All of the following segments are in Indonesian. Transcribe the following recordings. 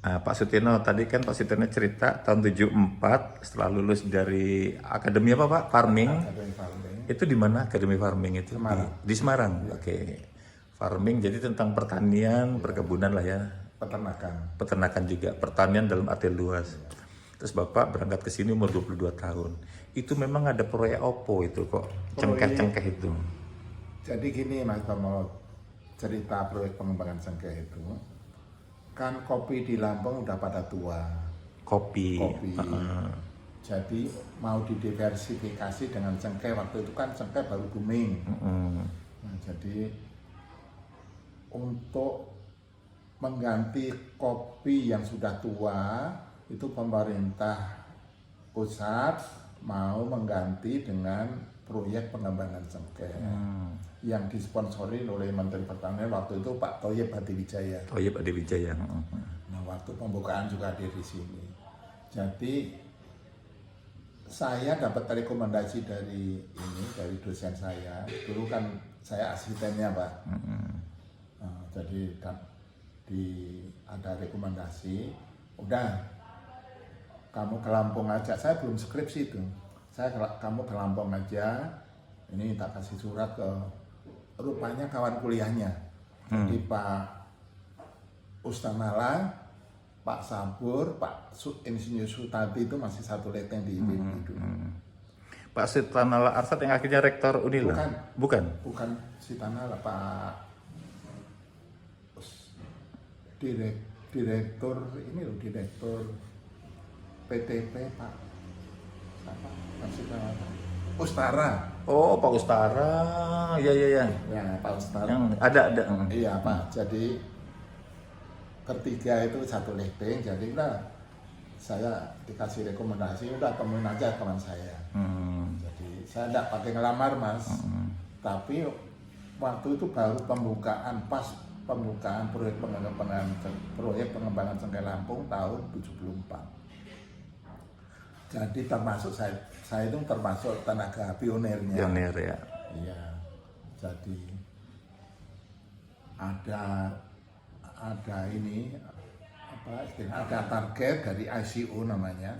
Pak Sutino, tadi kan Pak Sutino cerita tahun 74 setelah lulus dari akademi apa Pak? Farming. Akademi Farming Itu di mana akademi farming itu? Semarang. Di Semarang. Oke. Farming jadi tentang pertanian, perkebunan lah ya. peternakan. Peternakan juga, pertanian dalam arti luas. Terus Bapak berangkat ke sini umur 22 tahun. Itu memang ada proyek opo itu kok cengkeh-cengkeh itu. Jadi gini Mas, kalau cerita proyek pengembangan cengkeh itu, kan kopi di Lampung udah pada tua. Kopi. Jadi mau didiversifikasi dengan cengkeh, waktu itu kan cengkeh baru booming. Nah, jadi untuk mengganti kopi yang sudah tua, itu pemerintah pusat mau mengganti dengan proyek pengembangan cengkeh yang disponsori oleh Menteri Pertanian waktu itu Pak Thoyib Hadiwijaya. Thoyib Hadiwijaya. Nah, waktu pembukaan juga ada di sini. Jadi saya dapat rekomendasi dari dosen saya. Dulu kan saya asistennya Pak. Nah, jadi ada rekomendasi, udah kamu ke Lampung aja. Saya belum skripsi itu. Kamu ke Lampung aja. Ini tak kasih surat ke rupanya kawan kuliahnya. Jadi Pak Ustanala, Pak Sabur, Pak Insinyur Sutati itu masih satu leteng di IPB dulu. Pak Sitanala Arsat yang akhirnya rektor Unila? Bukan. Bukan Sitanala, Pak direktur ini loh, direktur PTP Pak apa? Pak Sitanala. Ustara. Oh, Pak Ustara. Ya. Ya, Pak Ustara. Yang ada. Iya, Pak. Jadi ketiga itu satu leteng, jadi udah saya dikasih rekomendasi, udah temuin aja teman saya. Jadi saya tidak pakai ngelamar Mas, tapi waktu itu baru pembukaan proyek pengembangan cengkeh Lampung tahun 74. Jadi termasuk saya itu termasuk tenaga pionirnya. Pionir ya. Iya. Jadi ada target dari ICO namanya,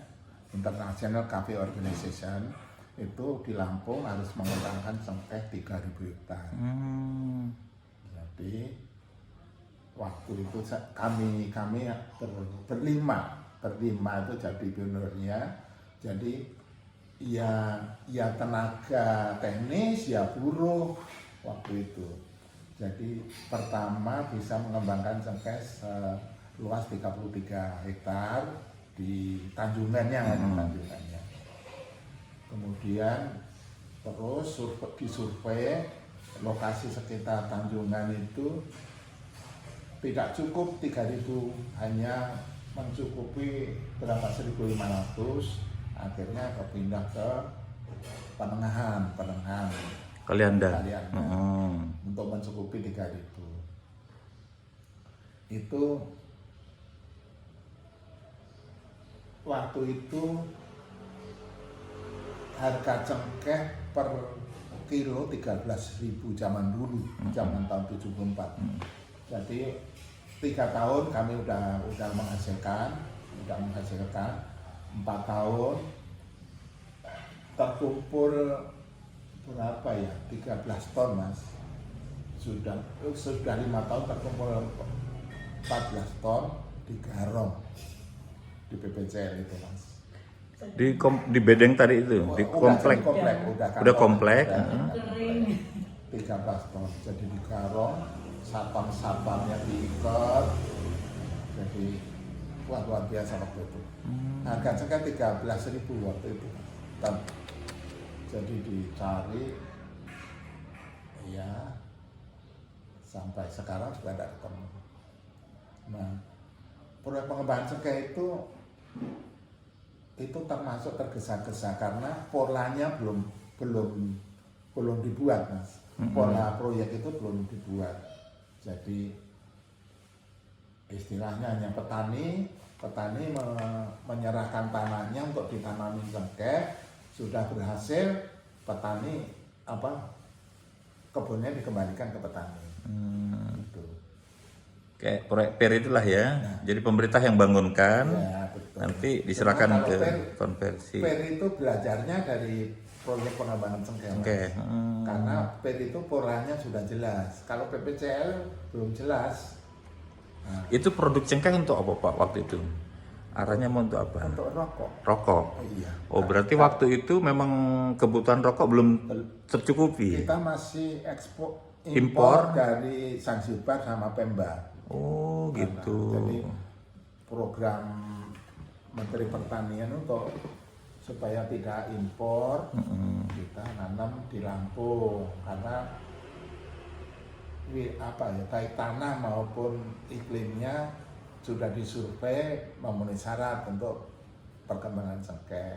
International Coffee Organization, itu di Lampung harus mengembangkan cengkeh 3.000 hektar. Jadi waktu itu kami berlima itu jadi pionirnya. Jadi ya tenaga teknis, ya buruh waktu itu. Jadi pertama bisa mengembangkan cengkeh seluas 33 hektar di Tanjungannya, Tanjungannya. Kemudian terus disurvei lokasi sekitar Tanjungan itu tidak cukup 3.000, hanya mencukupi berapa 1.500. Akhirnya kepindah ke Penengahan. Kalianda. Untuk mencukupi 3.000. Itu waktu itu harga cengkeh per kilo 13.000 zaman dulu, zaman tahun 74. Jadi 3 tahun kami udah menghasilkan 4 tahun terkumpul berapa ya, 13 ton Mas. Sudah 5 tahun terkumpul 14 ton di Garong, di PPCL itu Mas. Di bedeng tadi itu, di komplek. Udah komplek. 13 ton. Jadi di Garong, satpam-satpamnya diikat. Jadi luar biasa waktu itu. Harga cengkeh 13.000 waktu itu. Jadi dicari, ya sampai sekarang juga tidak ketemu. Nah, proyek pengembangan cengkeh itu termasuk tergesa-gesa karena polanya belum dibuat Mas. Pola proyek itu belum dibuat. Jadi istilahnya hanya petani menyerahkan tanahnya untuk ditanami cengkeh, sudah berhasil petani kebunnya dikembalikan ke petani. Gitu. Kayak proyek PER itulah ya. Jadi pemerintah yang bangunkan, Ya, betul. nanti diserahkan Cuma ke kalau konversi. PER itu belajarnya dari proyek pengembangan cengkeh. Mas. Oke. Karena PER itu polanya sudah jelas. Kalau PPCL belum jelas. Itu produk cengkeh untuk apa Pak waktu itu? Arahnya mau untuk apa? Untuk rokok. Rokok. Oh, iya. Oh berarti waktu itu memang kebutuhan rokok belum tercukupi. Kita masih Impor? impor dari Zanzibar sama Pemba. Oh gitu. Jadi program Menteri Pertanian untuk supaya tidak impor, kita nanam di Lampung karena baik tanah maupun iklimnya sudah disurvei memenuhi syarat untuk perkembangan cengkeh.